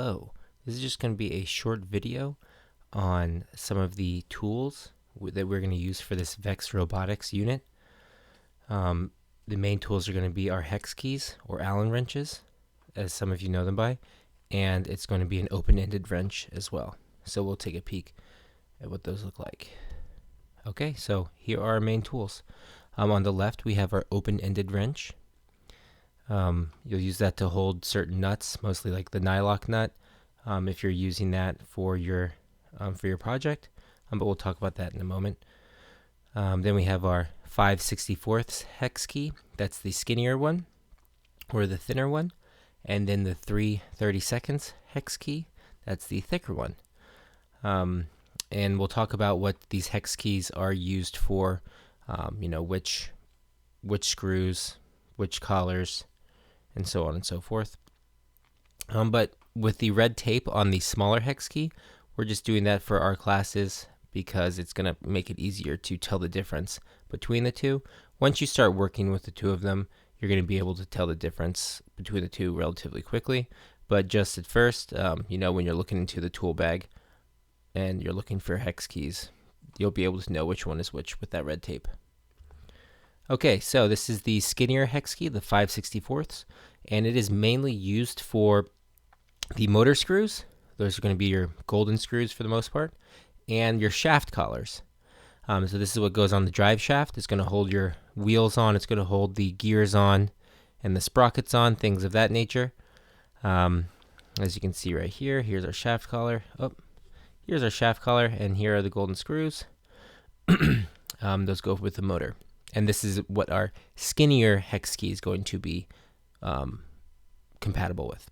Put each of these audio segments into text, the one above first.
Hello, this is just going to be a short video on some of the tools that we're going to use for this VEX robotics unit. The main tools are going to be our hex keys or Allen wrenches, as some of you know them by, and it's going to be an open-ended wrench as well. So we'll take a peek at what those look like. Okay, so here are our main tools. On the left we have our open-ended wrench. You'll use that to hold certain nuts, mostly like the nylock nut, if you're using that for your project. But we'll talk about that in a moment. Then we have our 5/64 hex key. That's the skinnier one, or the thinner one. And then the 3/32 hex key. That's the thicker one. And we'll talk about what these hex keys are used for. Which screws, which collars, and so on and so forth. But with the red tape on the smaller hex key, we're just doing that for our classes because it's going to make it easier to tell the difference between the two. Once you start working with the two of them, you're going to be able to tell the difference between the two relatively quickly. But just at first, when you're looking into the tool bag and you're looking for hex keys, you'll be able to know which one is which with that red tape. Okay, so this is the skinnier hex key, the 5/64, and it is mainly used for the motor screws. Those are going to be your golden screws for the most part, and your shaft collars. So this is what goes on the drive shaft. It's going to hold your wheels on. It's going to hold the gears on and the sprockets on, things of that nature. As you can see right here, here's our shaft collar. Oh, here's our shaft collar, and here are the golden screws. Those go with the motor. And this is what our skinnier hex key is going to be compatible with.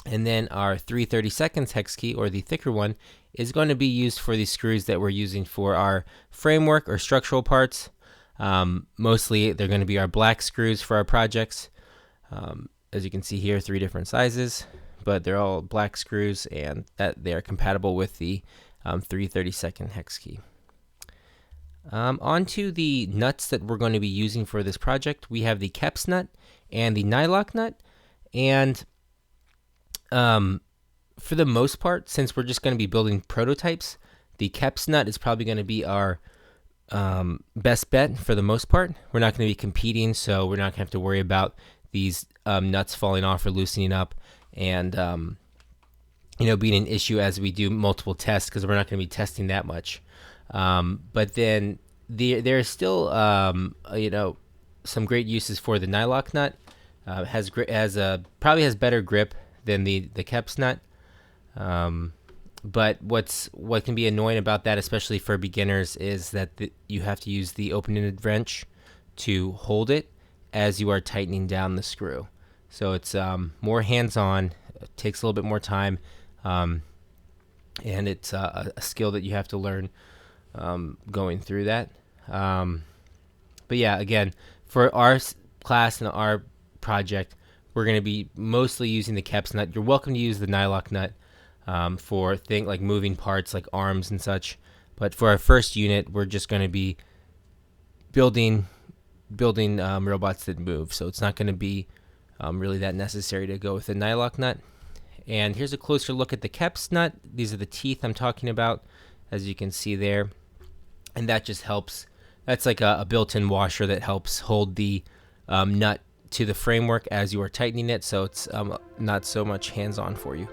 And then our 3/32 hex key, or the thicker one, is going to be used for the screws that we're using for our framework or structural parts. Mostly they're going to be our black screws for our projects. As you can see here, 3 different sizes, but they're all black screws, and that they are compatible with the 3/32 hex key. Onto the nuts that we're going to be using for this project. We have the Keps nut and the nylock nut, and for the most part, since we're just going to be building prototypes, the Keps nut is probably going to be our best bet for the most part. We're not going to be competing, so we're not going to have to worry about these nuts falling off or loosening up, and being an issue as we do multiple tests, because we're not going to be testing that much. But then there's still some great uses for the nylock nut. Probably has better grip than the Keps nut. But what can be annoying about that, especially for beginners, is that you have to use the open-ended wrench to hold it as you are tightening down the screw. So it's more hands-on. It takes a little bit more time, and it's a skill that you have to learn going through that. But yeah, again, for our class and our project, we're going to be mostly using the Keps nut. You're welcome to use the nylock nut for things like moving parts like arms and such. But for our first unit, we're just going to be building robots that move. So it's not going to be really that necessary to go with the nylock nut. And here's a closer look at the Keps nut. These are the teeth I'm talking about, as you can see there. And that just helps. That's like a built-in washer that helps hold the nut to the framework as you are tightening it, so it's not so much hands-on for you.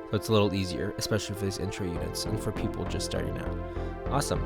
So it's a little easier, especially for these intro units and for people just starting out. Awesome.